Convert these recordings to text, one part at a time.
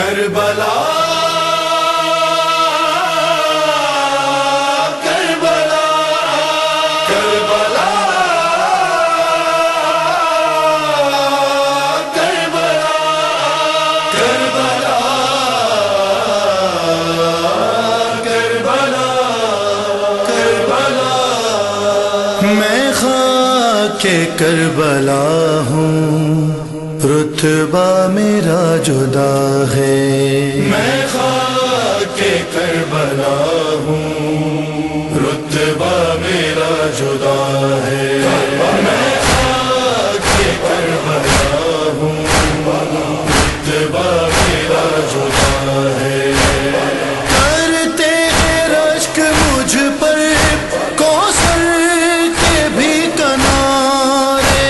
کربلا کربلا کربلا کربلا کربلا کربلا کربلا میں خاک کربلا ہوں، رتبہ میرا جدا ہے۔ میں خاک کربلا ہوں، رتبہ میرا جدا ہے۔ میں خاک کربلا ہوں، رتبہ میرا جدا ہے۔ کرتے ہیں رشک مجھ پر کوثر کے بھی کنارے،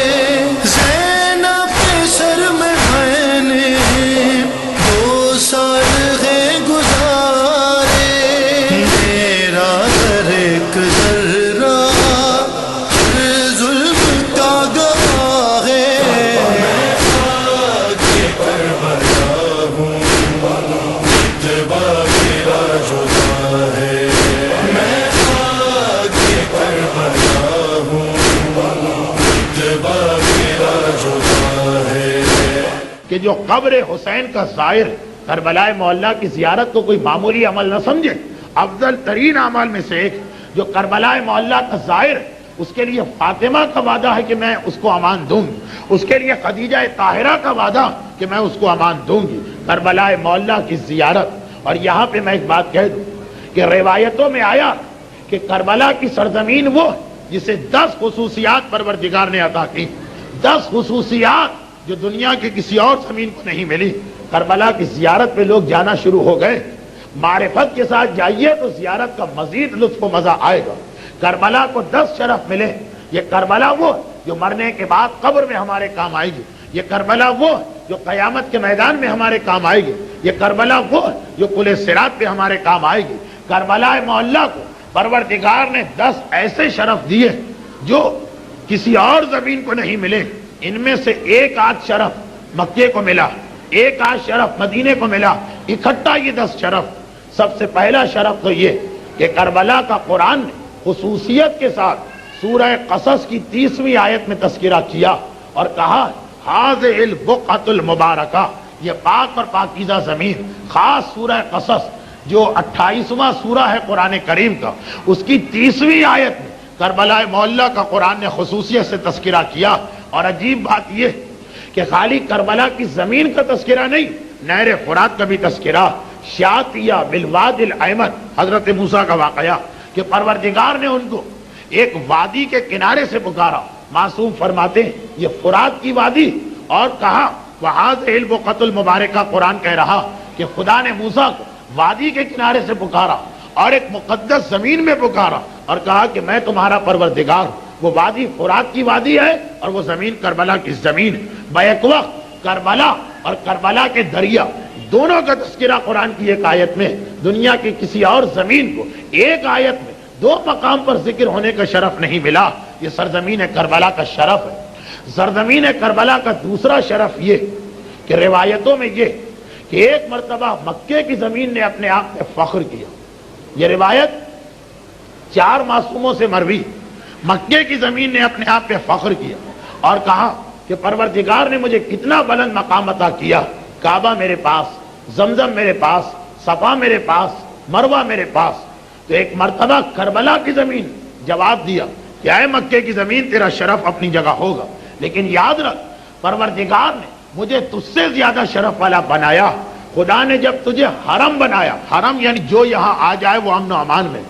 زینب کے سر میں میں نے 2 سال ہے گزارے۔ میرا در ایک ذرہ ظلم کا گواہ ہے۔ میں خاک کربلا ہوں، رتبہ میرا جدا ہے۔ میں خاک کربلا ہوں، رتبہ میرا جدا ہے۔ کہ جو قبر حسین کا زائر کربلا معلیٰ کی زیارت کو کوئی معمولی عمل نہ سمجھے، افضل ترین اعمال میں سے ایک جو کربلا معلیٰ کا زائر ہے، اس کے لیے فاطمہ کا وعدہ ہے کہ میں اس کو امان دوں گی، اس کے لیے خدیجہ طاہرہ کا وعدہ کہ میں اس کو امان دوں گی، کربلا معلیٰ کی زیارت۔ اور یہاں پہ میں ایک بات کہہ دوں کہ روایتوں میں آیا کہ کربلا کی سرزمین وہ جسے 10 خصوصیات پروردگار نے عطا کی، 10 خصوصیات جو دنیا کے کسی اور زمین کو نہیں ملی۔ کربلا کی زیارت پہ لوگ جانا شروع ہو گئے۔ معرفت کے ساتھ جائیے تو زیارت کا مزید لطف و مزہ آئے گا۔ کربلا کو 10 شرف ملے۔ یہ کربلا وہ جو مرنے کے بعد قبر میں ہمارے کام آئے گی، یہ کربلا وہ جو قیامت کے میدان میں ہمارے کام آئے گی، یہ کربلا وہ جو پل صراط پہ ہمارے کام آئے گی۔ کربلا معلیٰ کو پروردگار نے 10 ایسے شرف دیے جو کسی اور زمین کو نہیں ملے۔ ان میں سے ایک آدھ شرف مکے کو ملا، ایک آدھ شرف مدینے کو ملا، اکٹھا یہ 10 شرف۔ سب سے پہلا شرف تو یہ کہ کربلا کا قرآن نے خصوصیت کے ساتھ سورہ قصص کی 30ویں آیت میں تذکرہ کیا اور کہا ہذہ البقعۃ المبارکہ، یہ پاک اور پاکیزہ زمین۔ خاص سورہ قصص جو 28واں سورہ ہے قرآن کریم کا، اس کی 30ویں آیت میں کربلا معلیٰ کا قرآن نے خصوصیت سے تذکرہ کیا۔ اور عجیب بات یہ کہ خالی کربلا کی زمین کا تذکرہ نہیں، نہر فرات کا بھی تذکرہ۔ شاطیہ بالوادی الایمن، حضرت موسیٰ کا واقعہ کہ پروردگار نے ان کو ایک وادی کے کنارے سے پکارا۔ معصوم فرماتے ہیں یہ فرات کی وادی، اور کہا وہذہ البقعۃ المبارکہ، قرآن کہہ رہا کہ خدا نے موسیٰ کو وادی کے کنارے سے پکارا اور ایک مقدس زمین میں پکارا اور کہا کہ میں تمہارا پروردگار ہوں۔ وہ وادی فرات کی وادی ہے اور وہ زمین کربلا کی زمین ہے۔ بیک وقت کربلا اور کربلا کے دریا دونوں کا تذکرہ قرآن کی ایک آیت میں، دنیا کی کسی اور زمین کو ایک آیت میں 2 مقام پر ذکر ہونے کا شرف نہیں ملا۔ یہ سرزمین کربلا کا شرف ہے۔ سرزمین کربلا کا دوسرا شرف یہ کہ روایتوں میں یہ کہ ایک مرتبہ مکے کی زمین نے اپنے آپ پہ فخر کیا۔ یہ روایت 4 معصوموں سے مروی۔ مکے کی زمین نے اپنے آپ پہ فخر کیا اور کہا کہ پروردگار نے مجھے کتنا بلند مقام عطا کیا، کعبہ میرے پاس، زمزم میرے پاس، صفا میرے پاس، مروہ میرے پاس۔ تو ایک مرتبہ کربلا کی زمین جواب دیا کہ اے مکے کی زمین، تیرا شرف اپنی جگہ ہوگا، لیکن یاد رکھ پروردگار نے مجھے تجھ سے زیادہ شرف والا بنایا۔ خدا نے جب تجھے حرم بنایا، حرم یعنی جو یہاں آ جائے وہ امن و امان میں،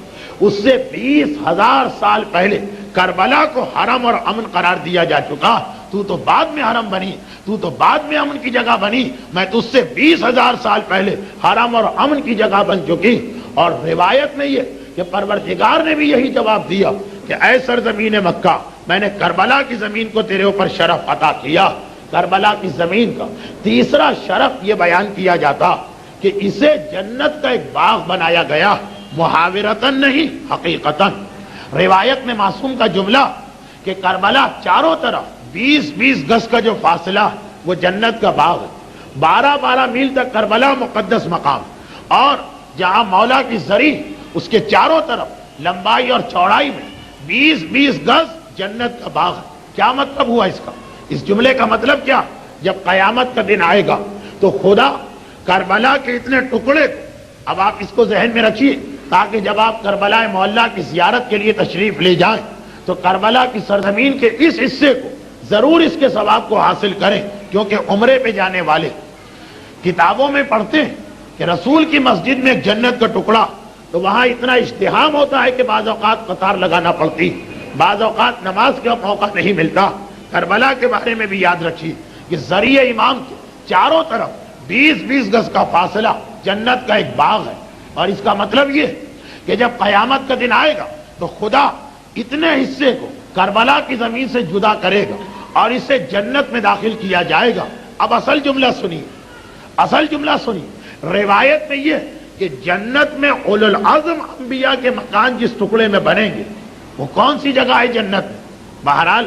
اس سے 20,000 سال پہلے کربلا کو حرم اور امن قرار دیا جا چکا۔ تو تو بعد میں حرم بنی، تو تو بعد میں امن کی جگہ بنی، میں تجھ سے 20,000 سال پہلے حرم اور امن کی جگہ بن چکی۔ اور روایت میں یہ کہ پروردگار نے بھی یہی جواب دیا کہ اے سرزمین مکہ، میں نے کربلا کی زمین کو تیرے اوپر شرف عطا کیا۔ کربلا کی زمین کا تیسرا شرف یہ بیان کیا جاتا کہ اسے جنت کا ایک باغ بنایا گیا، محاورتاً نہیں حقیقتاً۔ روایت میں معصوم کا جملہ کہ کربلا چاروں طرف 20-20 گز کا جو فاصلہ وہ جنت کا باغ ہے۔ 12 میل تک کربلا مقدس مقام، اور جہاں مولا کی زری اس کے چاروں طرف لمبائی اور چوڑائی میں 20 گز جنت کا باغ ہے۔ کیا مطلب ہوا اس کا؟ اس جملے کا مطلب کیا؟ جب قیامت کا دن آئے گا تو خدا کربلا کے اتنے ٹکڑے کو، اب آپ اس کو ذہن میں رکھیے تاکہ جب آپ کربلا معلیٰ کی زیارت کے لیے تشریف لے جائیں تو کربلا کی سرزمین کے اس حصے کو ضرور اس کے ثواب کو حاصل کریں، کیونکہ عمرے پہ جانے والے کتابوں میں پڑھتے ہیں کہ رسول کی مسجد میں ایک جنت کا ٹکڑا، تو وہاں اتنا ازدحام ہوتا ہے کہ بعض اوقات قطار لگانا پڑتی، بعض اوقات نماز کا موقع نہیں ملتا۔ کربلا کے بارے میں بھی یاد رکھیے کہ ذریعہ امام کے چاروں طرف 20 گز کا فاصلہ جنت کا ایک باغ ہے، اور اس کا مطلب یہ کہ جب قیامت کا دن آئے گا تو خدا اتنے حصے کو کربلا کی زمین سے جدا کرے گا اور اسے جنت میں داخل کیا جائے گا۔ اب اصل جملہ سنیے، اصل جملہ سنیے۔ روایت میں یہ کہ جنت میں اولو العزم انبیاء کے مکان جس ٹکڑے میں بنیں گے وہ کون سی جگہ ہے جنت میں؟ بہرحال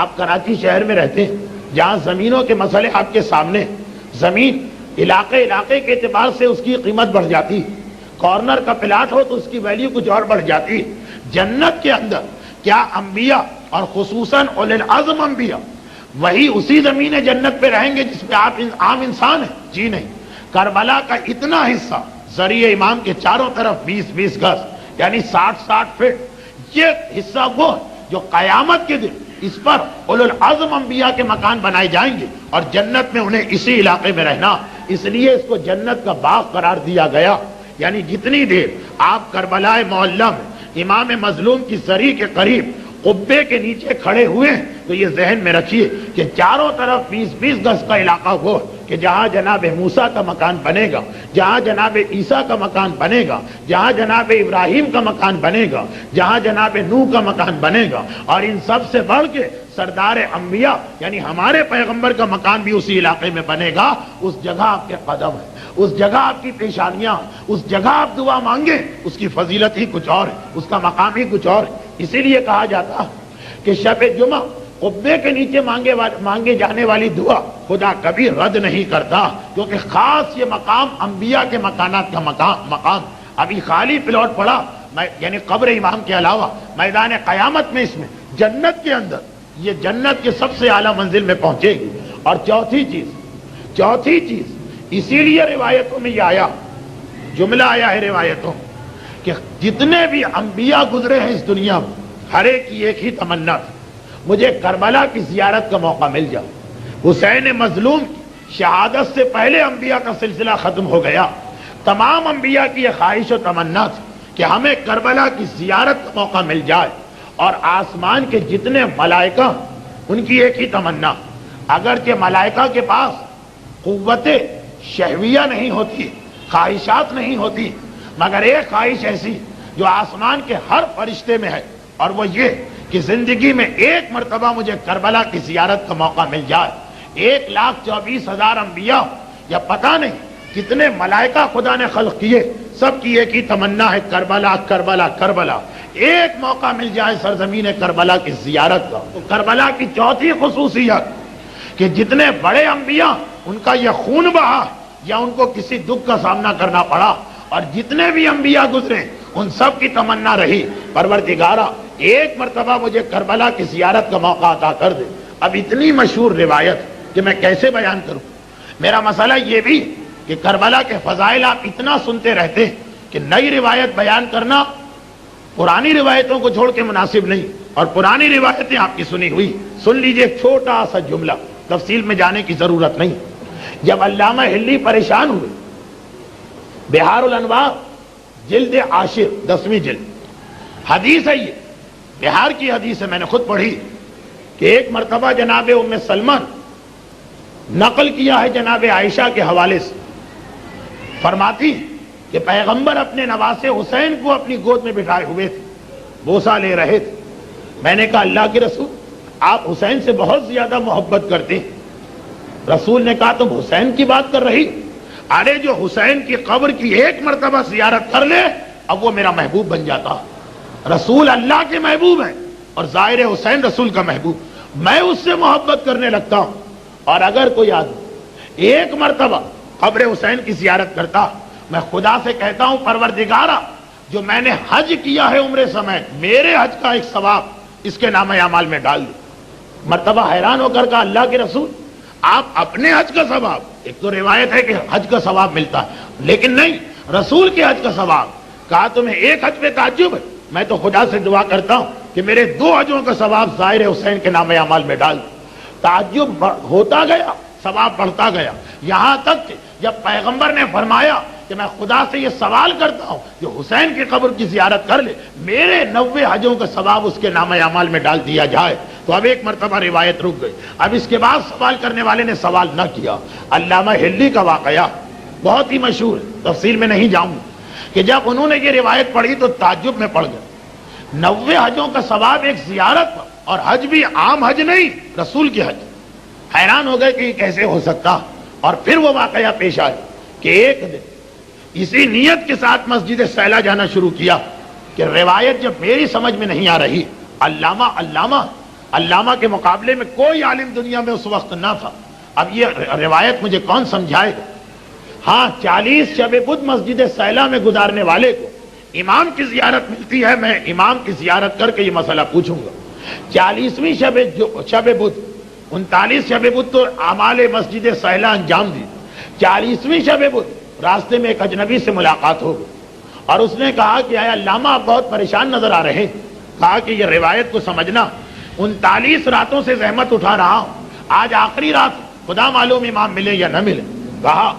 آپ کراچی شہر میں رہتے ہیں جہاں زمینوں کے مسئلے آپ کے سامنے، زمین علاقے کے اعتبار سے اس کی قیمت بڑھ جاتی، کارنر کا پلاٹ ہو تو اس کی ویلیو کچھ اور بڑھ جاتی۔ جنت کے اندر کیا انبیاء اور خصوصاً اولو العزم انبیاء وہی اسی زمین جنت پہ رہیں گے جس پہ آپ عام انسان ہیں؟ جی نہیں۔ کربلا کا اتنا حصہ ذریعہ امام کے چاروں طرف 20 گز یعنی 60 فٹ، یہ حصہ وہ جو قیامت کے دن اس پر اولو العزم انبیاء کے مکان بنائے جائیں گے اور جنت میں انہیں اسی علاقے میں رہنا، اس لیے اس کو جنت کا باغ قرار دیا گیا۔ یعنی جتنی دیر آپ کربلا معلیٰ میں امام مظلوم کی زری کے قریب قبے کے نیچے کھڑے ہوئے ہیں تو یہ ذہن میں رکھیے کہ چاروں طرف 20 گز کا علاقہ وہ کہ جہاں جناب موسیٰ کا مکان بنے گا، جہاں جناب عیسیٰ کا مکان بنے گا، جہاں جناب ابراہیم کا مکان بنے گا، جہاں جناب نوح کا مکان بنے گا، اور ان سب سے بڑھ کے سردار انبیاء یعنی ہمارے پیغمبر کا مکان بھی اسی علاقے میں بنے گا۔ اس جگہ آپ کے قدم ہیں، اس جگہ آپ کی پیشانیاں، اس جگہ آپ دعا مانگیں، اس کی فضیلت ہی کچھ اور ہے، اس کا مقام ہی کچھ اور ہے۔ اسی لیے کہا جاتا کہ شب جمعہ قبے کے نیچے مانگے جانے والی دعا خدا کبھی رد نہیں کرتا، کیونکہ خاص یہ مقام انبیاء کے مکانات کا مقام ابھی خالی پلاٹ پڑا، یعنی قبر امام کے علاوہ میدان قیامت میں اس میں جنت کے اندر یہ جنت کے سب سے اعلیٰ منزل میں پہنچے گی۔ اور چوتھی چیز اسی لیے روایتوں میں یہ آیا، جملہ آیا ہے روایتوں کہ جتنے بھی انبیاء گزرے ہیں اس دنیا میں ہر ایک کی ایک ہی تمنا تھی، مجھے کربلا کی زیارت کا موقع مل جائے۔ حسین مظلوم کی شہادت سے پہلے انبیاء کا سلسلہ ختم ہو گیا، تمام انبیاء کی یہ خواہش و تمنا تھی کہ ہمیں کربلا کی زیارت کا موقع مل جائے، اور آسمان کے جتنے ملائکہ ان کی ایک ہی تمنا، اگرچہ ملائکہ کے پاس قوت شہویہ نہیں ہوتی، خواہشات نہیں ہوتی، مگر ایک خواہش ایسی جو آسمان کے ہر فرشتے میں ہے، اور وہ یہ کہ زندگی میں ایک مرتبہ مجھے کربلا کی زیارت کا موقع مل جائے۔ 1,24,000 انبیاء یا پتہ نہیں کتنے ملائکہ خدا نے خلق کیے، سب کی ایک ہی تمنا ہے کربلا کربلا کربلا، ایک موقع مل جائے سرزمین کربلا کی زیارت کا۔ تو کربلا کی چوتھی خصوصیت کہ جتنے بڑے انبیاء ان کا یہ خون بہا یا ان کو کسی دکھ کا سامنا کرنا پڑا، اور جتنے بھی انبیاء گزرے ان سب کی تمنا رہی پروردگارا ایک مرتبہ مجھے کربلا کی زیارت کا موقع عطا کر دے۔ اب اتنی مشہور روایت کہ میں کیسے بیان کروں۔ میرا مسئلہ یہ بھی کہ کربلا کے فضائل آپ اتنا سنتے رہتے ہیں کہ نئی روایت بیان کرنا پرانی روایتوں کو چھوڑ کے مناسب نہیں، اور پرانی روایتیں آپ کی سنی ہوئی۔ سن لیجئے ایک چھوٹا سا جملہ، تفصیل میں جانے کی ضرورت نہیں۔ جب علامہ ہلی پریشان ہوئے، بہار الانوار جلد 10 10ویں جلد، حدیث ہے، یہ بہار کی حدیث ہے، میں نے خود پڑھی کہ ایک مرتبہ جناب ام سلمہ نقل کیا ہے جناب عائشہ کے حوالے سے، فرماتی کہ پیغمبر اپنے نواسے حسین کو اپنی گود میں بٹھائے ہوئے تھے، بوسہ لے رہے تھے۔ میں نے کہا اللہ کے رسول آپ حسین سے بہت زیادہ محبت کرتے ہیں۔ رسول نے کہا تم حسین کی بات کر رہی؟ ارے جو حسین کی قبر کی ایک مرتبہ زیارت کر لے اب وہ میرا محبوب بن جاتا۔ رسول اللہ کے محبوب ہیں اور ظاہر حسین رسول کا محبوب، میں اس سے محبت کرنے لگتا ہوں۔ اور اگر کوئی آدمی ایک مرتبہ قبر حسین کی زیارت کرتا، میں خدا سے کہتا ہوں پروردگارا جو میں نے حج کیا ہے عمر سمیت، میرے حج کا ایک ثواب اس کے نام اعمال میں ڈال دو۔ مرتبہ حیران ہو کر کہا اللہ کے رسول آپ اپنے حج کا ثواب، ایک تو روایت ہے کہ حج کا ثواب ملتا ہے لیکن نہیں رسول کے حج کا ثواب، کہا تمہیں ایک حج پہ تعجب ہے، میں تو خدا سے دعا کرتا ہوں کہ میرے 2 حجوں کا ثواب ظاہر حسین کے نام اعمال میں ڈال دو۔ تعجب ہوتا گیا، ثواب بڑھتا گیا، یہاں تک کہ جب پیغمبر نے فرمایا کہ میں خدا سے یہ سوال کرتا ہوں جو حسین کی قبر کی زیارت کر لے میرے 90 حجوں کا ثواب اس کے نام اعمال میں ڈال دیا جائے، تو اب ایک مرتبہ روایت رک گئی۔ اب اس کے بعد سوال کرنے والے نے سوال نہ کیا۔ علامہ ہلی کا واقعہ بہت ہی مشہور ہے، تفصیل میں نہیں جاؤں کہ جب انہوں نے یہ روایت پڑھی تو تعجب میں پڑ گئے۔ 90 حجوں کا ثواب ایک زیارت پر، اور حج بھی عام حج نہیں، رسول کی حج۔ حیران ہو گئے کہ یہ کیسے ہو سکتا، اور پھر وہ واقعہ پیش آئے کہ ایک دن اسی نیت کے ساتھ مسجد سیلا جانا شروع کیا کہ روایت جب میری سمجھ میں نہیں آ رہی، علامہ کے مقابلے میں کوئی عالم دنیا میں اس وقت نہ تھا، اب یہ روایت مجھے کون سمجھائے گا؟ ہاں 40 شب بدھ مسجد سیلا میں گزارنے والے کو امام کی زیارت ملتی ہے، میں امام کی زیارت کر کے یہ مسئلہ پوچھوں گا۔ 40ویں شب بدھ 39 شب بدھ تو اعمال مسجد سیلا انجام دی، 40ویں شب بدھ راستے میں ایک اجنبی سے ملاقات ہو گئی اور اس نے کہا کہ اے علامہ آپ بہت پریشان نظر آ رہے ہیں، کہا کہ یہ روایت کو سمجھنا 39 راتوں سے زحمت اٹھا رہا ہوں، آج آخری رات خدا معلوم امام ملے یا نہ ملے۔ کہا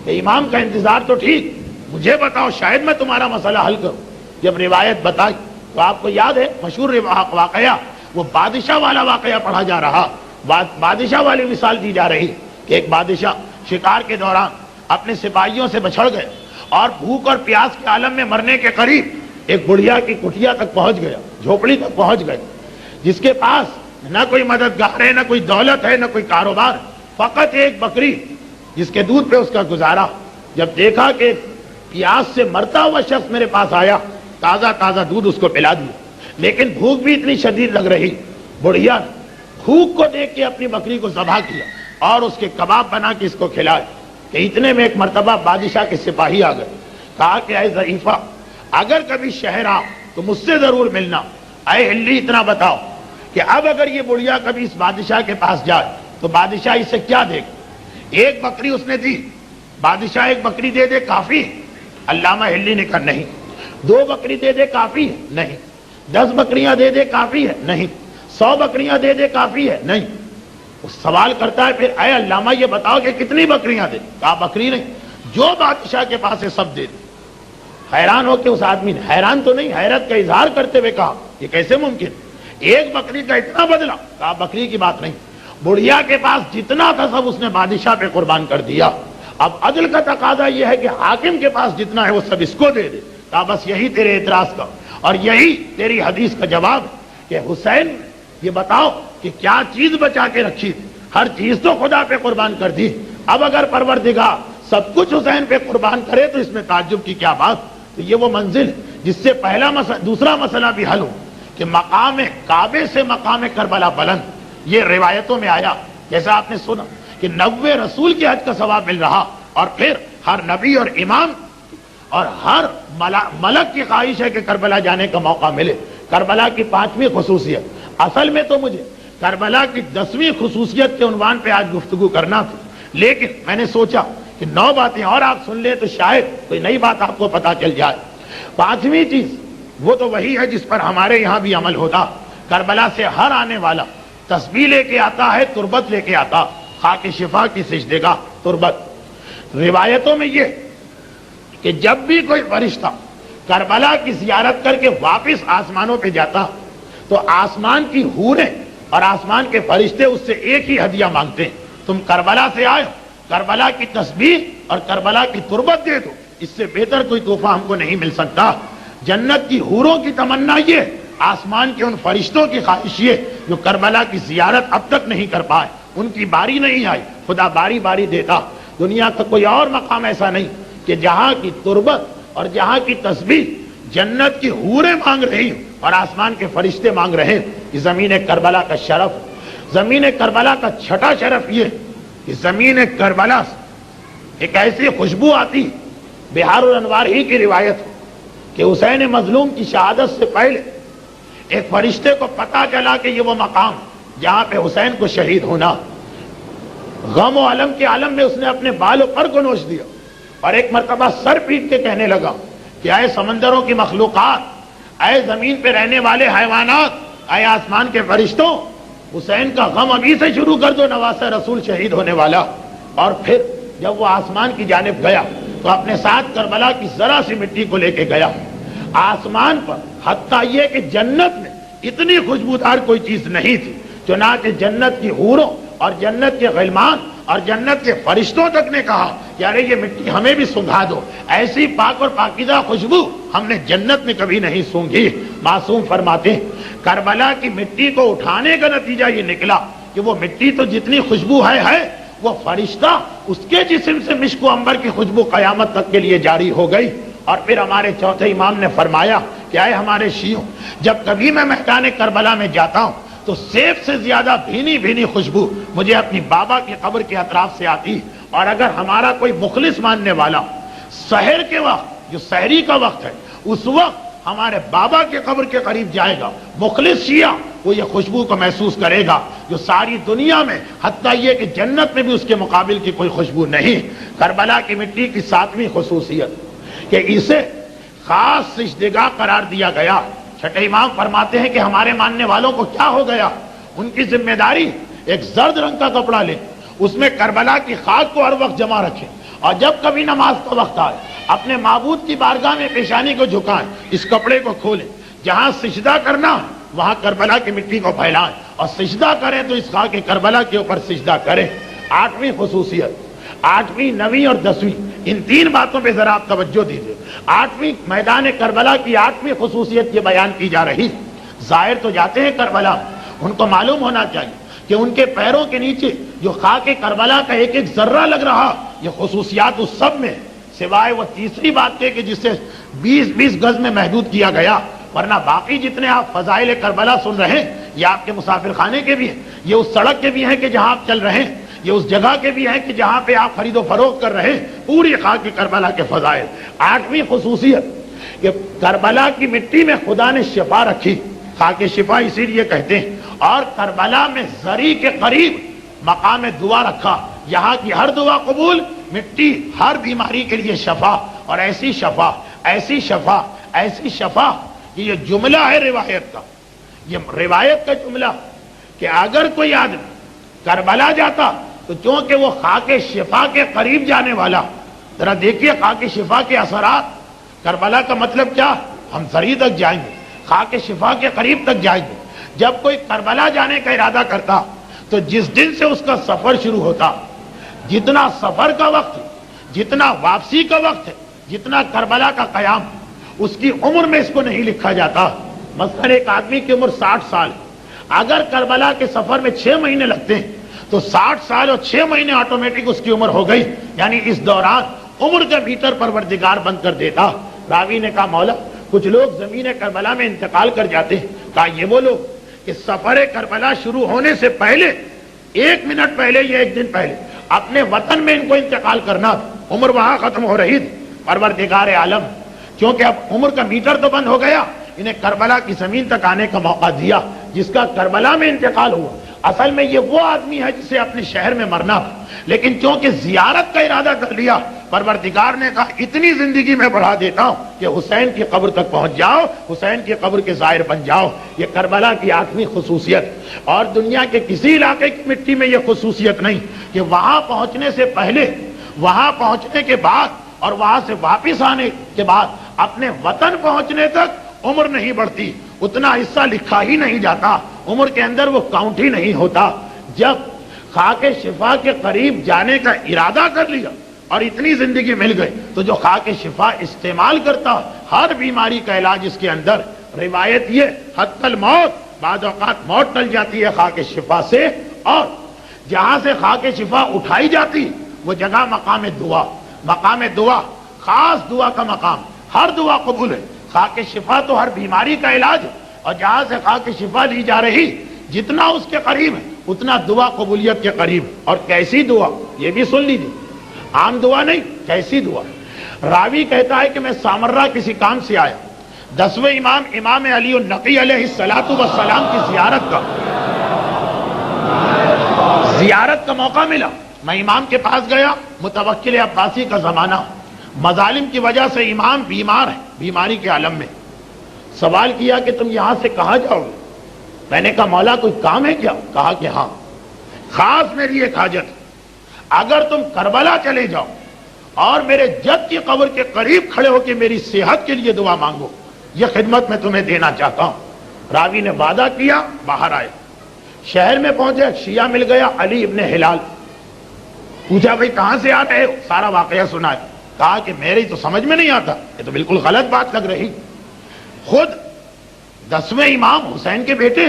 کہ امام کا انتظار تو ٹھیک، مجھے بتاؤ شاید میں تمہارا مسئلہ حل کروں۔ جب روایت بتائی تو آپ کو یاد ہے مشہور واقعہ، وہ بادشاہ والا واقعہ پڑھا جا رہا، بادشاہ والی مثال دی جا رہی کہ ایک بادشاہ شکار کے دوران اپنے سپاہیوں سے بچھڑ گئے اور بھوک اور پیاس کے عالم میں مرنے کے قریب ایک بڑھیا کی کٹیا تک پہنچ گیا، جھوپڑی تک پہنچ گئے، جس کے پاس نہ کوئی مددگار ہے، نہ کوئی دولت ہے، نہ کوئی کاروبار، فقط ایک بکری جس کے دودھ پہ اس کا گزارا۔ جب دیکھا کہ پیاس سے مرتا ہوا شخص میرے پاس آیا، تازہ دودھ اس کو پلا دیا، لیکن بھوک بھی اتنی شدید لگ رہی، بڑھیا بھوک کو دیکھ کے اپنی بکری کو ذبح کیا اور اس کے کباب بنا کے اس کو کھلائے کہ اتنے میں ایک مرتبہ بادشاہ کے سپاہی آ گئے، کہا کہ اے ضعیفہ اگر کبھی شہر آ تو مجھ سے ضرور ملنا۔ اے ہلی اتنا بتاؤ کہ اب اگر یہ بڑھیا کبھی اس بادشاہ کے پاس جائے تو بادشاہ اسے کیا دے گا؟ ایک بکری اس نے دی، بادشاہ ایک بکری دے دے کافی ہے؟ علامہ ہلی نے کہا نہیں۔ 2 بکری دے دے کافی ہے؟ نہیں۔ 10 بکریاں دے دے کافی ہے؟ نہیں۔ 100 بکریاں دے دے کافی ہے؟ نہیں۔ وہ سوال کرتا ہے پھر اے علامہ یہ بتاؤ کہ کتنی بکریاں دے؟ کہا بکری نہیں، جو بادشاہ کے پاس ہے سب دے دے۔ حیران ہو کے اس آدمی نے، حیران تو نہیں حیرت کا اظہار کرتے ہوئے کہا یہ کیسے ممکن، ایک بکری کا اتنا بدلہ؟ کہا بکری کی بات نہیں، بڑھیا کے پاس جتنا تھا سب اس نے بادشاہ پہ قربان کر دیا۔ اب عدل کا تقاضا یہ ہے کہ حاکم کے پاس جتنا ہے وہ سب اس کو دے دے۔ کہا بس یہی تیرے اعتراض کا اور یہی تیری حدیث کا جواب ہے کہ حسین یہ بتاؤ کہ کیا چیز بچا کے رکھی تھی؟ ہر چیز تو خدا پہ قربان کر دی، اب اگر پروردگار سب کچھ حسین پہ قربان کرے تو اس میں تعجب کی کیا بات؟ تو یہ وہ منزل جس سے پہلا دوسرا مسئلہ بھی حل ہو کہ مقام کعبے سے مقام کربلا بلند، یہ روایتوں میں آیا جیسا آپ نے سنا کہ 90 رسول کے حج کا ثواب مل رہا، اور پھر ہر نبی اور امام اور ہر ملک کی خواہش ہے کہ کربلا جانے کا موقع ملے۔ کربلا کی 5ویں خصوصیت، اصل میں تو مجھے کربلا کی 10ویں خصوصیت کے عنوان پہ آج گفتگو کرنا تھی، لیکن میں نے سوچا کہ 9 باتیں اور آپ سن لیں تو شاید کوئی نئی بات آپ کو پتا چل جائے۔ 5ویں چیز وہ تو وہی ہے جس پر ہمارے یہاں بھی عمل ہوتا، کربلا سے ہر آنے والا تسبیح لے کے آتا ہے، تربت لے کے آتا، خاک شفا کی سجدگاہ تربت۔ روایتوں میں یہ کہ جب بھی کوئی فرشتہ کربلا کی زیارت کر کے واپس آسمانوں پہ جاتا تو آسمان کی حوریں اور آسمان کے فرشتے اس سے ایک ہی ہدیہ مانگتے ہیں، تم کربلا سے آئے ہو، کربلا کی تسبیح اور کربلا کی تربت دے دو، اس سے بہتر کوئی تحفہ ہم کو نہیں مل سکتا۔ جنت کی حوروں کی تمنا یہ، آسمان کے ان فرشتوں کی خواہش یہ جو کربلا کی زیارت اب تک نہیں کر پائے، ان کی باری نہیں آئی، خدا باری باری دیتا۔ دنیا کا کوئی اور مقام ایسا نہیں کہ جہاں کی تربت اور جہاں کی تسبیح جنت کی حوریں مانگ رہی اور آسمان کے فرشتے مانگ رہے ہیں۔ یہ زمین کربلا کا شرف، زمین کربلا کا چھٹا شرف یہ کہ زمین کربلا سے ایک ایسی خوشبو آتی، بہار الانوار ہی کی روایت ہے کہ حسین مظلوم کی شہادت سے پہلے ایک فرشتے کو پتا چلا کہ یہ وہ مقام جہاں پہ حسین کو شہید ہونا، غم و علم کے عالم میں اس نے اپنے بال و پر کو نوچ دیا اور ایک مرتبہ سر پیٹ کے کہنے لگا کہ اے سمندروں کی مخلوقات، اے زمین پہ رہنے والے حیوانات، اے آسمان کے فرشتوں، حسین کا غم ابھی سے شروع کر دو، نواسہ رسول شہید ہونے والا۔ اور پھر جب وہ آسمان کی جانب گیا تو اپنے ساتھ کربلا کی ذرا سی مٹی کو لے کے گیا۔ آسمان پر حتیٰ یہ کہ جنت میں اتنی خوشبودار کوئی چیز نہیں تھی، چنانچہ جنت کی حوروں اور جنت کے غلمان اور جنت کے فرشتوں تک نے کہا کہ ارے یہ مٹی ہمیں بھی سونگھا دو، ایسی پاک اور پاکیزہ خوشبو ہم نے جنت میں کبھی نہیں سونگھی۔ معصوم فرماتے ہیں کربلا کی مٹی کو اٹھانے کا نتیجہ یہ نکلا کہ وہ مٹی تو جتنی خوشبو ہے وہ فرشتہ اس کے جسم سے مشک و عنبر کی خوشبو قیامت تک کے لیے جاری ہو گئی۔ اور پھر ہمارے چوتھے امام نے فرمایا کہ اے ہمارے شیعوں، جب کبھی میں میدان کربلا میں جاتا ہوں تو سیب سے زیادہ بھینی بھینی خوشبو مجھے اپنی بابا کی قبر کے اطراف سے آتی۔ اور اگر ہمارا کوئی مخلص ماننے والا سحر کے وقت، جو سحری کا وقت ہے، اس وقت ہمارے بابا کے قبر کے قریب جائے گا، مخلص شیعہ، وہ یہ خوشبو کو محسوس کرے گا جو ساری دنیا میں، حتیٰ یہ کہ جنت میں بھی اس کے مقابل کی کوئی خوشبو نہیں۔ کربلا کی مٹی کی ساتویں خصوصیت کہ اسے خاص سجدگاہ قرار دیا گیا۔ چھٹے امام فرماتے ہیں کہ ہمارے ماننے والوں کو کیا ہو گیا، ان کی ذمہ داری ایک زرد رنگ کا کپڑا لیں، اس میں کربلا کی خاک کو ہر وقت جمع رکھیں، اور جب کبھی نماز کا وقت آئے اپنے معبود کی بارگاہ میں پیشانی کو جھکائیں، اس کپڑے کو کھولیں، جہاں سجدہ کرنا وہاں کربلا کی مٹی کو پھیلائیں، اور سجدہ کریں تو اس خاک کربلا کے اوپر سجدہ کریں۔ آٹھویں خصوصیت، آٹھویں، نویں اور دسویں، ان تین باتوں پہ ذرا آپ توجہ دیجیے۔ آٹھویں میدان کربلا کی آٹھویں خصوصیت یہ بیان کی جا رہی، زائر تو جاتے ہیں کربلا، ان کو معلوم ہونا چاہیے کہ ان کے پیروں کے نیچے جو خاک کربلا کا ایک ایک ذرہ لگ رہا، یہ خصوصیات اس سب میں، سوائے وہ تیسری بات کے کہ جسے 20 گز میں محدود کیا گیا، ورنہ باقی جتنے آپ فضائل کربلا سن رہے ہیں یہ آپ کے مسافر خانے کے بھی ہیں، یہ اس سڑک کے بھی ہیں کہ جہاں آپ چل رہے ہیں، یہ اس جگہ کے بھی ہیں کہ جہاں پہ آپ خرید و فروخت کر رہے ہیں، پوری خاک کربلا کے فضائل۔ آٹھویں خصوصیت کہ کربلا کی مٹی میں خدا نے شفا رکھی، خاک شفا اسی لیے کہتے ہیں، اور کربلا میں زری کے قریب مقام دعا رکھا، یہاں کی ہر دعا قبول، مٹی ہر بیماری کے لیے شفا، اور ایسی شفا، ایسی شفا، ایسی شفا کہ یہ جملہ ہے روایت کا، یہ روایت کا جملہ کہ اگر کوئی آدمی کربلا جاتا تو چونکہ وہ خاک شفا کے قریب جانے والا، ذرا دیکھیے خاک شفا کے اثرات، کربلا کا مطلب کیا، ہم زری تک جائیں گے، خاک شفا کے قریب تک جائیں گے۔ جب کوئی کربلا جانے کا ارادہ کرتا تو جس دن سے اس کا سفر شروع ہوتا، جتنا سفر کا وقت ہے، جتنا واپسی کا وقت ہے، جتنا کربلا کا قیام، اس کی عمر میں اس کو نہیں لکھا جاتا۔ مثلا ایک آدمی کی عمر 60 سال ہے، اگر کربلا کے سفر میں 6 مہینے لگتے ہیں تو 60 سال اور 6 مہینے آٹومیٹک اس کی عمر ہو گئی، یعنی اس دوران عمر کا میٹر پروردگار بند کر دیتا۔ راوی نے کہا مولا کچھ لوگ زمین کربلا میں انتقال کر جاتے ہیں، کہا یہ وہ لوگ کہ سفر کربلا شروع ہونے سے پہلے 1 منٹ پہلے یا 1 دن پہلے اپنے وطن میں ان کو انتقال کرنا تھا، عمر وہاں ختم ہو رہی تھی۔ پروردگار عالم کیونکہ اب عمر کا میٹر تو بند ہو گیا، انہیں کربلا کی زمین تک آنے کا موقع دیا، جس کا کربلا میں انتقال ہوا۔ اصل میں یہ وہ آدمی ہے جسے اپنے شہر میں مرنا تھا، لیکن چونکہ زیارت کا ارادہ کر لیا، پروردگار نے کہا اتنی زندگی میں بڑھا دیتا ہوں کہ حسین کی قبر تک پہنچ جاؤ، حسین کی قبر کے زائر بن جاؤ۔ یہ کربلا کی 8ویں خصوصیت، اور دنیا کے کسی علاقے کی مٹی میں یہ خصوصیت نہیں کہ وہاں پہنچنے سے پہلے، وہاں پہنچنے کے بعد اور وہاں سے واپس آنے کے بعد اپنے وطن پہنچنے تک عمر نہیں بڑھتی، اتنا حصہ لکھا ہی نہیں جاتا، عمر کے اندر وہ کاؤنٹ ہی نہیں ہوتا۔ جب خاک شفا کے قریب جانے کا ارادہ کر لیا اور اتنی زندگی مل گئی تو جو خاک شفا استعمال کرتا، ہر بیماری کا علاج اس کے اندر، روایت یہ حتی الموت، بعض اوقات موت ٹل جاتی ہے خاک شفا سے، اور جہاں سے خاک شفا اٹھائی جاتی وہ جگہ مقام دعا، مقام دعا خاص دعا کا مقام، ہر دعا قبول ہے۔ خاک شفا تو ہر بیماری کا علاج ہے، اور جہاں سے خاک شفا لی جا رہی، جتنا اس کے قریب ہے اتنا دعا قبولیت کے قریب. اور کیسی دعا یہ بھی سن لیجیے, عام دعا نہیں, کیسی دعا. راوی کہتا ہے کہ میں سامرہ کسی کام سے آیا, 10ویں امام امام علی النقی علیہ الصلوۃ والسلام کی زیارت کا موقع ملا. میں امام کے پاس گیا, متوکل عباسی کا زمانہ, مظالم کی وجہ سے امام بیمار ہے, بیماری کے عالم میں. سوال کیا کہ تم یہاں سے کہاں جاؤ گے؟ میں نے کہا مولا کوئی کام ہے کیا؟ کہا کہ ہاں, خاص میری ایک حاجت, اگر تم کربلا چلے جاؤ اور میرے جد کی قبر کے قریب کھڑے ہو کے میری صحت کے لیے دعا مانگو, یہ خدمت میں تمہیں دینا چاہتا ہوں. راوی نے وعدہ کیا, باہر آئے, شہر میں پہنچے, شیعہ مل گیا علی ابن ہلال. پوچھا بھائی کہاں سے آتے ہو؟ سارا واقعہ سنا ہے. کہا کہ میری تو سمجھ میں نہیں آتا, یہ تو بالکل غلط بات لگ رہی. خود 10ویں امام حسین کے بیٹے,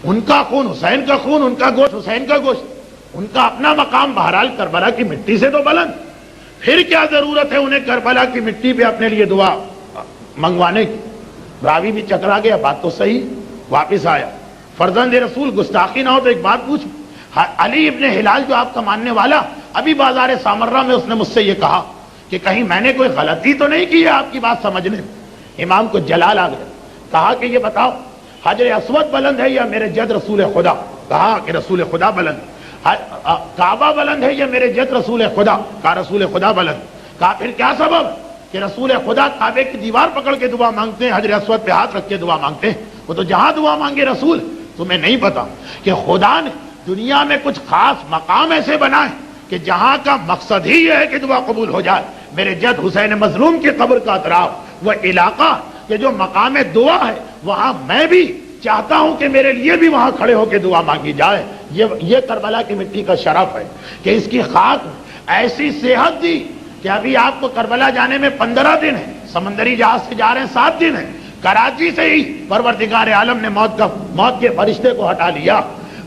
ان کا خون حسین کا خون, ان کا گوشت حسین کا گوشت, ان کا اپنا مقام بہرحال کربلا کی مٹی سے تو بلند. پھر کیا ضرورت ہے انہیں کربلا کی مٹی پہ اپنے لیے دعا منگوانے کی؟ راوی بھی چکرا گیا, بات تو صحیح. واپس آیا, فرزند رسول گستاخی نہ ہو تو ایک بات پوچھ, علی ابن ہلال جو آپ کا ماننے والا, ابھی بازار سامرہ میں اس نے مجھ سے یہ کہا کہ کہیں میں نے کوئی غلطی تو نہیں کی ہے آپ کی بات سمجھنے میں. امام کو جلال آ گیا, کہا کہ یہ بتاؤ حجر اسود بلند ہے یا میرے جد رسول خدا؟ کہا کہ رسول خدا بلند. کعبہ بلند ہے یا میرے جد رسول خدا؟ کہا رسول خدا بلند. کہا پھر کیا سبب کہ رسول خدا کعبے کی دیوار پکڑ کے دعا مانگتے ہیں, حجر اسود پہ ہاتھ رکھ کے دعا مانگتے ہیں؟ وہ تو جہاں دعا مانگے رسول. تمہیں نہیں پتا کہ خدا نے دنیا میں کچھ خاص مقام ایسے بنائے کہ جہاں کا مقصد ہی یہ ہے کہ دعا قبول ہو جائے. میرے جد حسین مظلوم کی قبر کا اطراف, وہ علاقہ کہ جو مقام دعا ہے, وہاں میں بھی چاہتا ہوں کہ میرے لیے بھی وہاں کھڑے ہو کے دعا مانگی جائے. یہ کربلا کی مٹی کا شرف ہے کہ اس کی خاک ایسی صحت دی کہ ابھی آپ کو کربلا جانے میں 15 دن ہے, سمندری جہاز سے جا رہے ہیں 7 دن ہے. کراچی سے ہی پروردگار عالم نے موت کے فرشتے کو ہٹا لیا.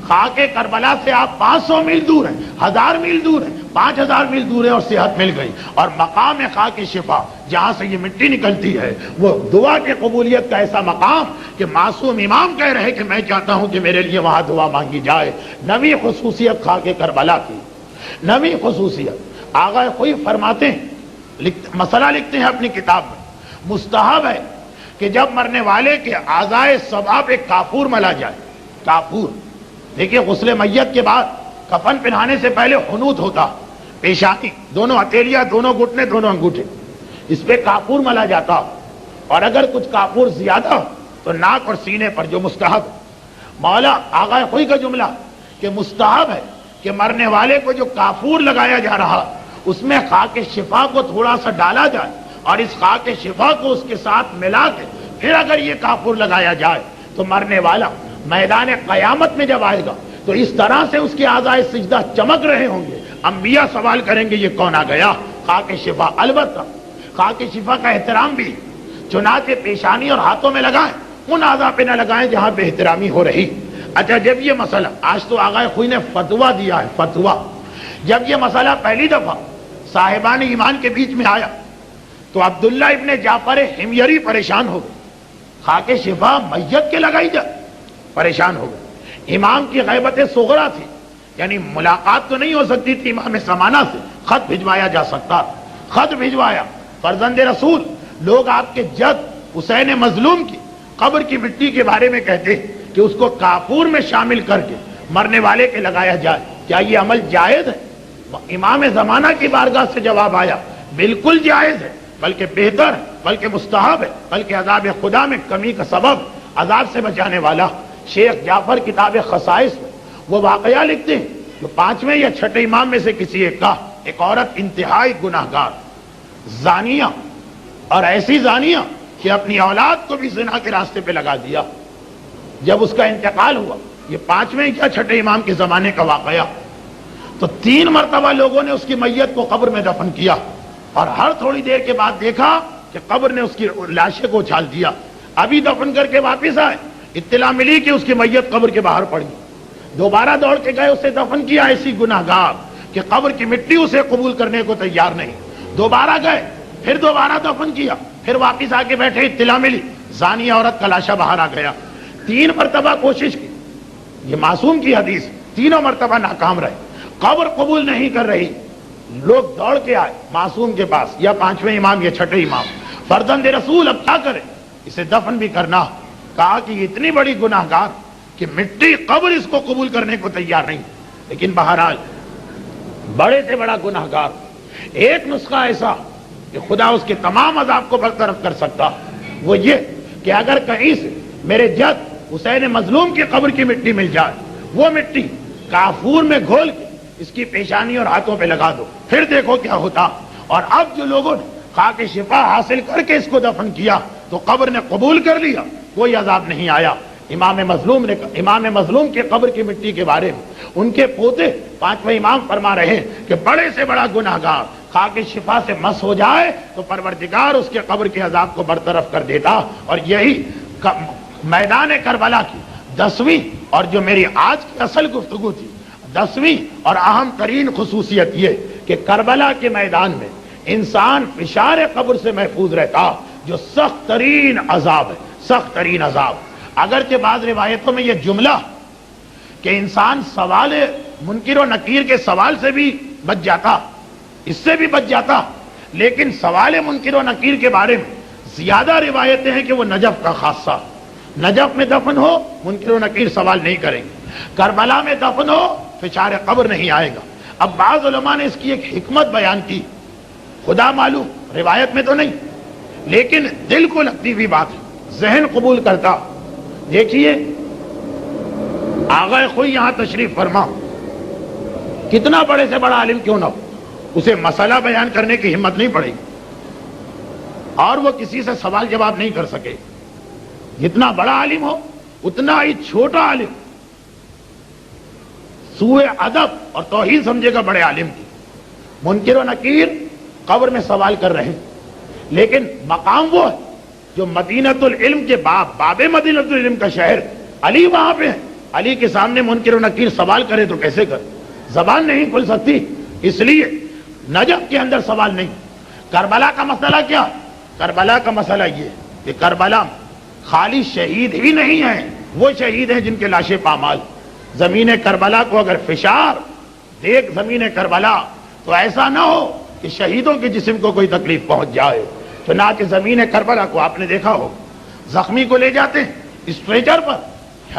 خاک کربلا سے آپ 500 میل دور ہیں, 1000 میل دور ہیں, 5000 میل دور ہیں, اور صحت مل گئی. اور مقام خاک شفا جہاں سے یہ مٹی نکلتی ہے, وہ دعا کی قبولیت کا ایسا مقام کہ معصوم امام کہہ رہے کہ میں چاہتا ہوں کہ میرے لیے وہاں دعا مانگی جائے. نویں خصوصیت خاک کربلا کی, نویں خصوصیت. آغا خوئی فرماتے ہیں, مسئلہ لکھتے ہیں اپنی کتاب میں, مستحب ہے کہ جب مرنے والے کے اعضائے سبع پہ کافور ملا جائے. کافور دیکھیے, غسل میت کے بعد کفن پہنانے سے پہلے حنوط ہوتا, پیشانی, دونوں ہتھیلیاں, دونوں گھٹنے, دونوں انگوٹھے, اس پہ کافور ملا جاتا. اور اگر کچھ کافور زیادہ ہو تو ناک اور سینے پر, جو مستحب. مولا آغا خوئی کا جملہ کہ مستحب ہے کہ مرنے والے کو جو کافور لگایا جا رہا اس میں خاک شفا کو تھوڑا سا ڈالا جائے, اور اس خاک شفا کو اس کے ساتھ ملا کے پھر اگر یہ کافور لگایا جائے تو مرنے والا میدان قیامت میں جب آئے گا تو اس طرح سے اس کے اعضائے سجدہ چمک رہے ہوں گے, انبیاء سوال کریں گے یہ کون آ گیا. خاک شفا, البتہ خاک شفا کا احترام بھی, چنانچہ پیشانی اور ہاتھوں میں لگائیں, ان اعضاء پہ نہ لگائیں جہاں بے احترامی ہو رہی. اچھا, جب یہ مسئلہ, آج تو آغا خوئی نے فتویٰ دیا ہے, فتویٰ, جب یہ مسئلہ پہلی دفعہ صاحبان ایمان کے بیچ میں آیا تو عبداللہ ابن جعفر حمیری پریشان ہو گئے. خاک شفا میت کے لگائی جائے, پریشان ہو گئے. امام کی غیبت صغرا تھی, یعنی ملاقات تو نہیں ہو سکتی تھی امام زمانہ سے, خط بھجوایا جا سکتا. خط بھجوایا, فرزند رسول, لوگ آپ کے جد حسین مظلوم کی قبر کی مٹی کے بارے میں کہتے کہ اس کو کافور میں شامل کر کے مرنے والے کے لگایا جائے. کیا یہ عمل جائز ہے؟ امام زمانہ کی بارگاہ سے جواب آیا, بالکل جائز ہے, بلکہ بہتر ہے, بلکہ مستحب ہے, بلکہ عذاب خدا میں کمی کا سبب, عذاب سے بچانے والا. شیخ جعفر کتاب خصائص میں وہ واقعہ لکھتے ہیں جو 5ویں یا 6ٹھے امام میں سے کسی ایک کا, ایک عورت انتہائی گناہگار, زانیہ, اور ایسی زانیہ کہ اپنی اولاد کو بھی زنا کے راستے پہ لگا دیا. جب اس کا انتقال ہوا, یہ 5ویں یا 6ٹھے امام کے زمانے کا واقعہ, تو 3 مرتبہ لوگوں نے اس کی میت کو قبر میں دفن کیا, اور ہر تھوڑی دیر کے بعد دیکھا کہ قبر نے اس کی لاشیں کو اچھال دیا. ابھی دفن کر کے واپس آئے, اطلاع ملی کہ اس کی میت قبر کے باہر پڑی. دوبارہ دوڑ کے گئے, اسے دفن کیا, ایسی گناہگار کہ قبر کی مٹی اسے قبول کرنے کو تیار نہیں. دوبارہ گئے, پھر دوبارہ دفن کیا, پھر واپس آ کے بیٹھے, اطلاع ملی زانی عورت کا لاشا باہر آ گیا. 3 مرتبہ کوشش کی, یہ معصوم کی حدیث، تینوں مرتبہ ناکام رہے، قبر قبول نہیں کر رہی، لوگ دوڑ کے آئے معصوم کے پاس، یا پانچویں امام یا چھٹے امام، فرزند رسول اب کیا کرے، اسے دفن بھی کرنا، کہا کہ یہ اتنی بڑی گناہ گار کہ مٹی قبر اس کو قبول کرنے کو تیار نہیں، لیکن بہرحال بڑے سے بڑا گناہ گار، ایک نسخہ ایسا کہ خدا اس کے تمام عذاب کو برطرف کر سکتا، وہ یہ کہ اگر کہیں سے میرے جد حسین مظلوم کی قبر کی مٹی مل جائے، وہ مٹی کافور میں گھول کے اس کی پیشانی اور ہاتھوں پہ لگا دو، پھر دیکھو کیا ہوتا۔ اور اب جو لوگوں نے خاک شفا حاصل کر کے اس کو دفن کیا تو قبر نے قبول کر لیا، کوئی عذاب نہیں آیا۔ امام مظلوم کے قبر کی مٹی کے بارے میں ان کے پوتے پانچویں امام فرما رہے ہیں کہ بڑے سے بڑا گناہ گار خاک شفا سے مس ہو جائے تو پروردگار اس کے قبر کے عذاب کو برطرف کر دیتا۔ اور یہی میدان کربلا کی 10ویں اور جو میری آج کی اصل گفتگو تھی، 10ویں اور اہم ترین خصوصیت یہ کہ کربلا کے میدان میں انسان فشار قبر سے محفوظ رہتا، جو سخت ترین عذاب ہے، سخت ترین عذاب۔ اگرچہ بعض روایتوں میں یہ جملہ کہ انسان سوال منکر و نکیر کے سوال سے بھی بچ جاتا، اس سے بھی بچ جاتا، لیکن سوال منکر و نکیر کے بارے میں زیادہ روایتیں ہیں کہ وہ نجف کا خاصہ، نجف میں دفن ہو منکر و نکیر سوال نہیں کریں گے، کربلا میں دفن ہو فشار قبر نہیں آئے گا۔ اب بعض علماء نے اس کی ایک حکمت بیان کی، خدا معلوم، روایت میں تو نہیں، لیکن دل کو لگتی ہوئی بات ہے، ذہن قبول کرتا۔ دیکھیے آغا خوئی یہاں تشریف فرما، کتنا بڑے سے بڑا عالم کیوں نہ ہو، اسے مسئلہ بیان کرنے کی ہمت نہیں پڑے گی، اور وہ کسی سے سوال جواب نہیں کر سکے، جتنا بڑا عالم ہو اتنا ہی چھوٹا عالم سوء ادب اور توہین سمجھے گا بڑے عالم کی۔ منکر و نکیر قبر میں سوال کر رہے ہیں، لیکن مقام وہ ہے جو مدینۃ العلم کے باب مدینۃ العلم کا شہر علی وہاں پہ ہے، علی کے سامنے منکر و نکیر سوال کرے تو کیسے کرے، زبان نہیں کھل سکتی، اس لیے نجف کے اندر سوال نہیں۔ کربلا کا مسئلہ کیا؟ کربلا کا مسئلہ یہ ہے کہ کربلا خالی شہید ہی نہیں ہیں، وہ شہید ہیں جن کے لاشیں پامال۔ زمین کربلا کو اگر فشار دیکھ زمین کربلا تو ایسا نہ ہو کہ شہیدوں کے جسم کو کوئی تکلیف پہنچ جائے۔ چنانچہ زمین کربلا کو آپ نے دیکھا ہو، زخمی کو لے جاتے ہیں اسٹریچر پر،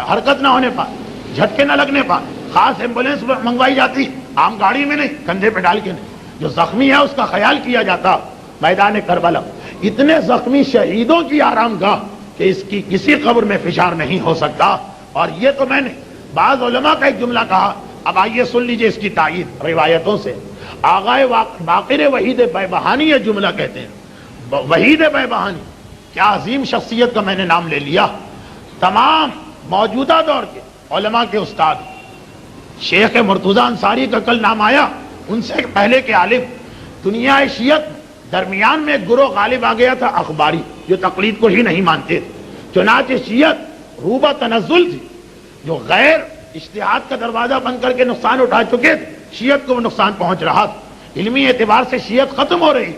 حرکت نہ ہونے پر، جھٹکے نہ لگنے پر، خاص ایمبولینس منگوائی جاتی، عام گاڑی میں نہیں، کندھے پہ ڈال کے نہیں، جو زخمی ہے اس کا خیال کیا جاتا۔ میدان کربلا اتنے زخمی شہیدوں کی آرام گاہ کہ اس کی کسی قبر میں فشار نہیں ہو سکتا۔ اور یہ تو میں نے بعض علماء کا ایک جملہ کہا، اب آئیے سن لیجئے اس کی تائید روایتوں سے۔ آغائے باقر وحید بیبہانی یہ جملہ کہتے ہیں، وحید بیبہانی، کیا عظیم شخصیت کا میں نے نام لے لیا۔ تمام موجودہ دور کے علماء کے استاد شیخ مرتضیٰ انصاری کا کل نام آیا، ان سے پہلے کے عالم، دنیا شیعت درمیان میں ایک گروہ غالب آ گیا تھا اخباری، جو تقلید کو ہی نہیں مانتے تھے۔ چنانچہ شیعت روبہ تنزل تھی، جو غیر اجتہاد کا دروازہ بند کر کے نقصان اٹھا چکے تھے، شیعت کو وہ نقصان پہنچ رہا تھا، علمی اعتبار سے شیعت ختم ہو رہی۔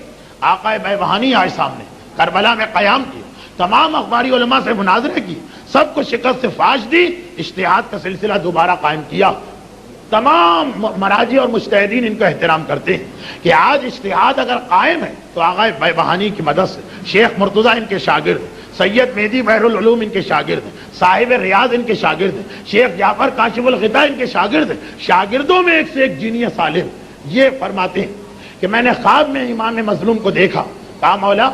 آقا بیبہانی آئے سامنے، کربلا میں قیام کیا، تمام اخباری علماء سے مناظرے کی، سب کو شکست سے فاش دی، اجتہاد کا سلسلہ دوبارہ قائم کیا۔ تمام مراجع اور مجتہدین ان کا احترام کرتے ہیں کہ آج اجتہاد اگر قائم ہے تو آغا بیبہانی کی مدد سے، شیخ مرتضیٰ ان کے شاگرد، سید مہدی بحر العلوم ان کے شاگرد ہیں، صاحب ریاض ان کے شاگرد ہیں، شیخ جعفر کاشف الغطاء ان کے شاگرد ہیں، شاگردوں میں ایک سے ایک جینیس عالم۔ یہ فرماتے ہیں کہ میں نے خواب میں امام مظلوم کو دیکھا، کہا مولا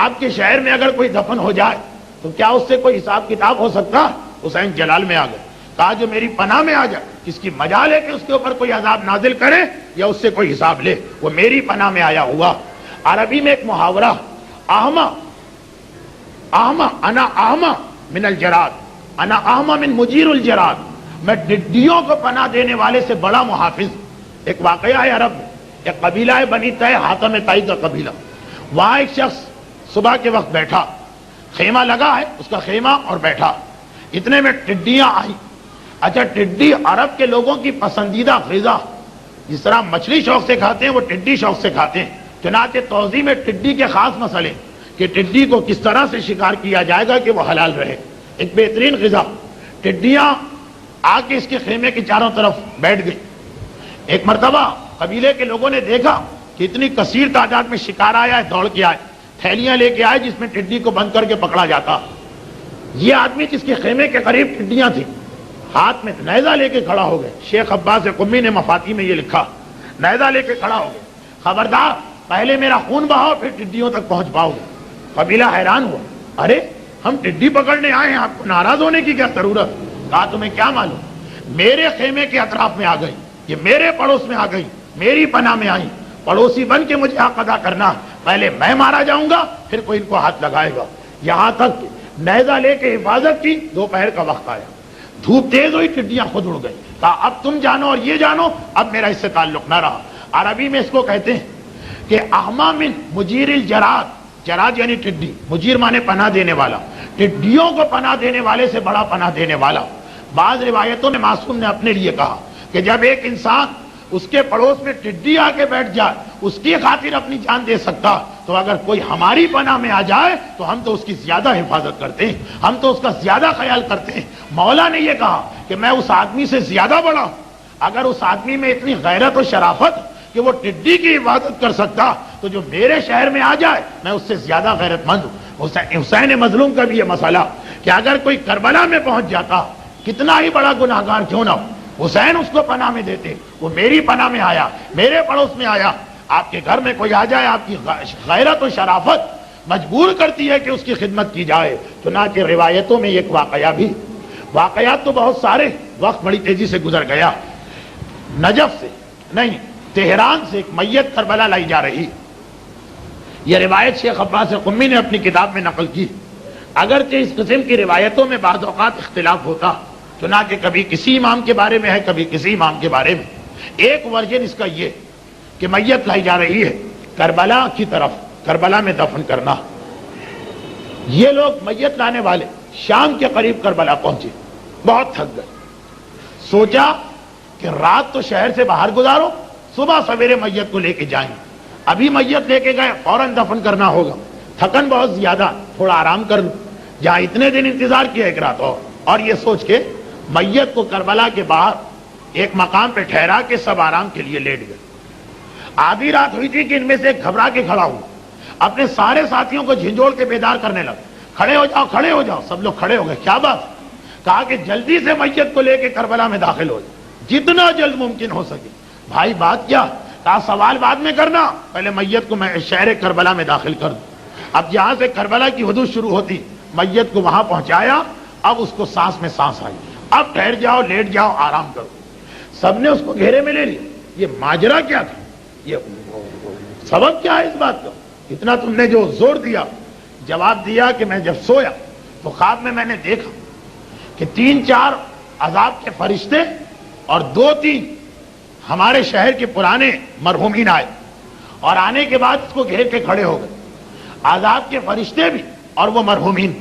آپ کے شہر میں اگر کوئی دفن ہو جائے تو کیا اس سے کوئی حساب کتاب ہو سکتا؟ حسین جلال میں آ گئے، کہا جو میری پناہ میں آ جائے، کس کی مجال ہے کہ اس کے اوپر کوئی عذاب نازل کرے یا اس سے کوئی حساب لے، وہ میری پناہ میں آیا ہوا۔ عربی میں ایک محاورہ، احما انا احما من الجراد، انا احما من مجیر الجراد، میں ڈڈیوں کو پناہ دینے والے سے بڑا محافظ۔ ایک واقعہ ہے عرب میں، ایک قبیلہ ہے بنی طے، حاتم طائی کا قبیلہ، وہاں ایک شخص صبح کے وقت بیٹھا، خیمہ لگا ہے اس کا خیمہ، اور بیٹھا، اتنے میں ٹڈیاں آئی۔ اچھا ٹڈی عرب کے لوگوں کی پسندیدہ غذا، جس طرح مچھلی شوق سے کھاتے ہیں وہ ٹڈی شوق سے کھاتے ہیں۔ چنانچہ توضیح میں ٹڈی کے خاص مسئلے کہ ٹڈی کو کس طرح سے شکار کیا جائے گا کہ وہ حلال رہے، ایک بہترین غذا۔ ٹڈیاں آ کے اس کے خیمے کے چاروں طرف بیٹھ گئی۔ ایک مرتبہ قبیلے کے لوگوں نے دیکھا کہ اتنی کثیر تعداد میں شکار آیا ہے، دوڑ کے آئے، تھیلیاں لے کے آئے جس میں ٹڈی کو بند کر کے پکڑا جاتا۔ یہ آدمی جس کے خیمے کے قریب ٹڈیاں تھیں، ہاتھ میں نیزہ لے کے کھڑا ہو گئے۔ شیخ عباس قمی نے مفاتی میں یہ لکھا، نیزہ لے کے کھڑا ہو گئے، خبردار پہلے میرا خون بہاؤ پھر ٹڈیوں تک پہنچ پاؤ گے۔ قبیلہ حیران ہوا، ارے ہم ٹڈی پکڑنے آئے ہیں، آپ کو ناراض ہونے کی کیا ضرورت؟ کہا تمہیں کیا معلوم، میرے خیمے کے اطراف میں آ گئی، یہ میرے پڑوس میں آ گئی، میری پناہ میں آئی، پڑوسی بن کے مجھے حق ادا کرنا، پہلے میں مارا جاؤں گا پھر کوئی ان کو ہاتھ لگائے گا۔ یہاں تک نیزہ لے کے حفاظت کی۔ دوپہر کا وقت آیا، دھوپ تیز ہوئی، ٹڈیاں خود اڑ گئی۔ کہا اب تم جانو اور یہ جانو، اب میرا اس سے تعلق نہ رہا۔ عربی میں اس کو کہتے ہیں کہ احما من مجیر الجراد، جراد یعنی ٹڈی، مجیر مانے پناہ دینے والا، ٹڈیوں کو پناہ دینے والے سے بڑا پناہ دینے والا۔ بعض روایتوں میں معصوم نے اپنے لیے کہا کہ جب ایک انسان اس کے پڑوس میں ٹڈی آ کے بیٹھ جائے، اس کی خاطر اپنی جان دے سکتا، تو اگر کوئی ہماری پناہ میں آ جائے تو ہم تو اس کی زیادہ حفاظت کرتے ہیں، ہم تو اس کا زیادہ خیال کرتے ہیں۔ مولا نے یہ کہا کہ میں اس آدمی سے زیادہ بڑا ہوں، اگر اس آدمی میں اتنی غیرت و شرافت کہ وہ ٹڈی کی حفاظت کر سکتا، تو جو میرے شہر میں آ جائے میں اس سے زیادہ غیرت مند ہوں۔ حسین مظلوم کا بھی یہ مسئلہ کہ اگر کوئی کربلا میں پہنچ جاتا، کتنا ہی بڑا گناہگار کیوں نہ ہو، حسین اس کو پناہ میں دیتے۔ وہ میری پناہ میں آیا، میرے پڑوس میں آیا۔ آپ کے گھر میں کوئی آ جائے، آپ کی غیرت و شرافت مجبور کرتی ہے کہ اس کی خدمت کی جائے۔ چنانچہ روایتوں میں ایک واقعہ بھی، واقعات تو بہت سارے، وقت بڑی تیزی سے گزر گیا۔ نجف سے نہیں، تہران سے ایک میت کربلا لائی جا رہی، یہ روایت شیخ عباس قمی نے اپنی کتاب میں نقل کی۔ اگرچہ اس قسم کی روایتوں میں بعض اوقات اختلاف ہوتا، چنانچہ کبھی کسی امام کے بارے میں ہے، کبھی کسی امام کے بارے میں۔ ایک ورژن اس کا یہ کہ میت لائی جا رہی ہے کربلا کی طرف، کربلا میں دفن کرنا۔ یہ لوگ میت لانے والے شام کے قریب کربلا پہنچے، بہت تھک گئے، سوچا کہ رات تو شہر سے باہر گزارو، صبح سویرے میت کو لے کے جائیں۔ ابھی میت لے کے گئے، فوراً دفن کرنا ہوگا، تھکن بہت زیادہ، تھوڑا آرام کر لو، جہاں اتنے دن انتظار کیا ایک رات اور یہ سوچ کے میت کو کربلا کے باہر ایک مقام پہ ٹھہرا کے سب آرام کے لیے لیٹ گئے۔ آدھی رات ہوئی تھی کہ ان میں سے ایک گھبرا کے کھڑا ہوا، اپنے سارے ساتھیوں کو جھنجھوڑ کے بیدار کرنے لگا، کھڑے ہو جاؤ کھڑے ہو جاؤ۔ سب لوگ کھڑے ہو گئے، کیا بات؟ کہا کہ جلدی سے میت کو لے کے کربلا میں داخل ہو جائے، جتنا جلد ممکن ہو سکے۔ بھائی بات کیا؟ کہا سوال بعد میں کرنا، پہلے میت کو میں شہر کربلا میں داخل کر دوں۔ اب جہاں سے کربلا کی حدود شروع ہوتی، میت کو وہاں پہنچایا، اب اس کو سانس میں سانس آئی، اب ٹھہر جاؤ، لیٹ جاؤ، آرام کرو۔ سب نے اس کو گھیرے میں لے لیا، یہ ماجرا کیا تھا، یہ سبب کیا ہے اس بات کا، اتنا تم نے جو زور دیا؟ جواب دیا کہ میں جب سویا تو خواب میں نے دیکھا کہ 3-4 عذاب کے فرشتے اور 2-3 ہمارے شہر کے پرانے مرحومین آئے، اور آنے کے بعد اس کو گھیر کے کھڑے ہو گئے، عذاب کے فرشتے بھی اور وہ مرحومین،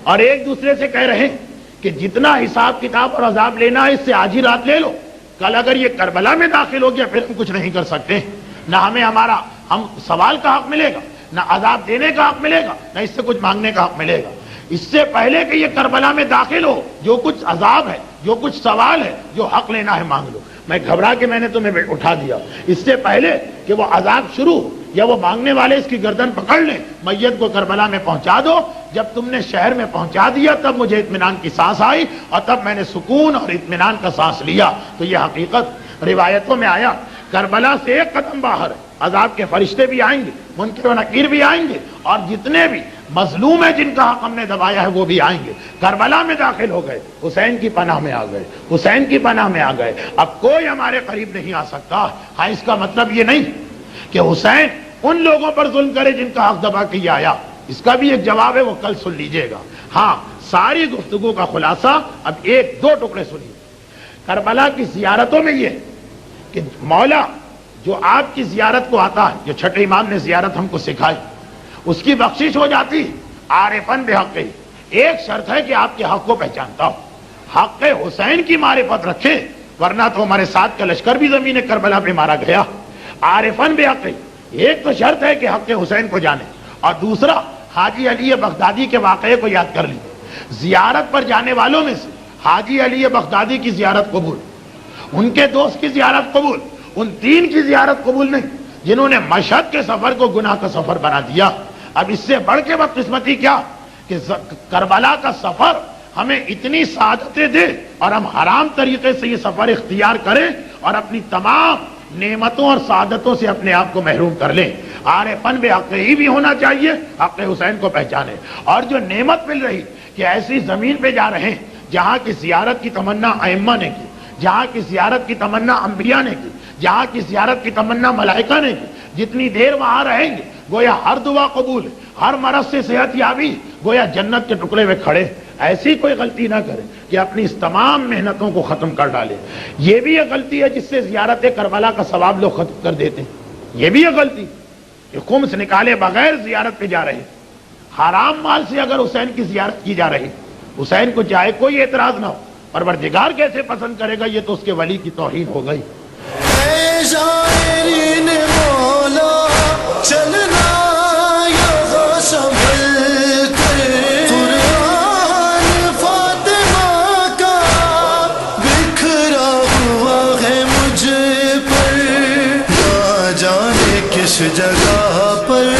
اور ایک دوسرے سے کہہ رہے ہیں کہ جتنا حساب کتاب اور عذاب لینا ہے اس سے آج ہی رات لے لو، کل اگر یہ کربلا میں داخل ہو گیا پھر ہم کچھ نہیں کر سکتے، نہ ہم سوال کا حق ملے گا، نہ عذاب دینے کا حق ملے گا، نہ اس سے کچھ مانگنے کا حق ملے گا۔ اس سے پہلے کہ یہ کربلا میں داخل ہو، جو کچھ عذاب ہے، جو کچھ سوال ہے، جو حق لینا ہے مانگ لو۔ میں گھبرا کے میں نے تمہیں اٹھا دیا، اس سے پہلے کہ وہ عذاب شروع ہو یا وہ مانگنے والے اس کی گردن پکڑ لیں، میت کو کربلا میں پہنچا دو۔ جب تم نے شہر میں پہنچا دیا تب مجھے اطمینان کی سانس آئی، اور تب میں نے سکون اور اطمینان کا سانس لیا۔ تو یہ حقیقت روایتوں میں آیا، کربلا سے ایک قدم باہر ہے، عذاب کے فرشتے بھی آئیں گے، منکر و نکیر بھی آئیں گے، اور جتنے بھی مظلوم ہیں جن کا حق ہم نے دبایا ہے وہ بھی آئیں گے۔ کربلا میں داخل ہو گئے، حسین کی پناہ میں آ گئے، حسین کی پناہ میں آ گئے، اب کوئی ہمارے قریب نہیں آ سکتا۔ ہاں، اس کا مطلب یہ نہیں کہ حسین ان لوگوں پر ظلم کرے جن کا حق دبا کے یہ آیا، اس کا بھی ایک جواب ہے، وہ کل سن لیجئے گا۔ ہاں، ساری گفتگو کا خلاصہ اب 1-2 ٹکڑے سنیے۔ کربلا کی زیارتوں میں یہ کہ مولا جو آپ کی زیارت کو آتا ہے، جو چھٹے امام نے زیارت ہم کو سکھائی، اس کی بخشش ہو جاتی عارفاً بحقہ۔ ایک شرط ہے کہ آپ کے حق کو پہچانتا ہو، حق حسین کی معرفت رکھے، ورنہ تو ہمارے ساتھ کا لشکر بھی زمین کربلا پہ مارا گیا۔ عارفاً بحقہ، ایک تو شرط ہے کہ حق حسین کو جانے، اور دوسرا حاجی علی بغدادی کے واقعے کو یاد کر لیجیے۔ زیارت پر جانے والوں میں سے حاجی علی بغدادی کی زیارت قبول، ان کے دوست کی زیارت قبول، ان تین کی زیارت قبول نہیں جنہوں نے مشہد کے سفر کو گناہ کا سفر بنا دیا۔ اب اس سے بڑھ کے بدقسمتی کیا کہ کربلا کا سفر ہمیں اتنی سعادتیں دے اور ہم حرام طریقے سے یہ سفر اختیار کریں اور اپنی تمام نعمتوں اور سعادتوں سے اپنے آپ کو محروم کر لیں۔ عارفن بے حقی بھی ہونا چاہیے، حق حسین کو پہچانے، اور جو نعمت مل رہی کہ ایسی زمین پہ جا رہے ہیں جہاں کی زیارت کی تمنا ائمہ نے کی، جہاں کی زیارت کی تمنا انبیاء نے کی، جہاں کی زیارت کی تمنا ملائکہ نے کی، جتنی دیر وہاں رہیں گے گویا ہر دعا قبول، ہر مرض سے صحت یابی، گویا جنت کے ٹکڑے میں کھڑے۔ ایسی کوئی غلطی نہ کرے کہ اپنی اس تمام محنتوں کو ختم کر ڈالے۔ یہ بھی ایک غلطی ہے جس سے زیارت کربلا کا ثواب لوگ ختم کر دیتے ہیں، یہ بھی ایک غلطی کہ خمس نکالے بغیر زیارت پہ جا رہے ہیں۔ حرام مال سے اگر حسین کی زیارت کی جا رہی، حسین کو چاہے کوئی اعتراض نہ ہو، پروردگار کیسے پسند کرے گا؟ یہ تو اس کے ولی کی توہین ہو گئی۔ اے شاعرین مولا چلنا یہاں سنبھل کر، قرآن فاطمہ کا بکھرا ہوا ہے مجھ پر، نہ جانے کس جگہ پر